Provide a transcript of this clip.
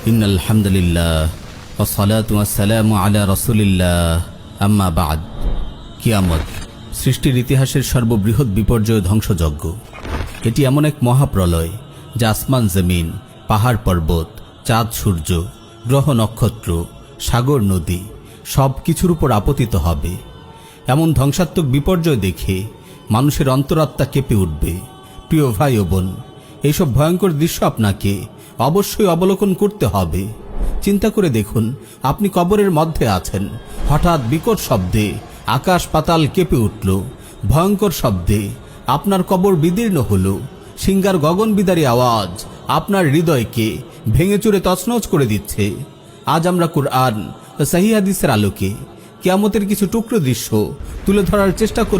ইন্নাল হামদুলিল্লাহ ওয়াসসালাতু ওয়াসসালামু আলা রাসূলিল্লাহ আম্মা বাদ। কিয়ামত সৃষ্টির ইতিহাসের সর্ববৃহৎ বিপর্যয় ধ্বংসযজ্ঞ। এটি এমন এক মহাপ্রলয় যা আসমান জমিন, পাহাড় পর্বত, চাঁদ সূর্য, গ্রহ নক্ষত্র, সাগর নদী সব কিছুর উপর আপতিত হবে। এমন ধ্বংসাত্মক বিপর্যয় দেখে মানুষের অন্তরাত্মা কেঁপে উঠবে। প্রিয় ভাই ও বোন, এইসব ভয়ঙ্কর দৃশ্য আপনাকে অবশ্যই অবলোকন করতে হবে। চিন্তা করে দেখুন, আপনি কবরের মধ্যে আছেন, হঠাৎ বিকট শব্দে আকাশ পাতাল কেঁপে উঠল। ভয়ঙ্কর শব্দে আপনার কবর বিদীর্ণ হল। সিঙ্গার গগনবিদারী আওয়াজ আপনার হৃদয়কে ভেঙে চুরে তছনছ করে দিচ্ছে। আজ আমরা কুরআন ও সহিহ হাদিসের আলোকে কিয়ামতের কিছু টুকরো দৃশ্য তুলে ধরার চেষ্টা করব।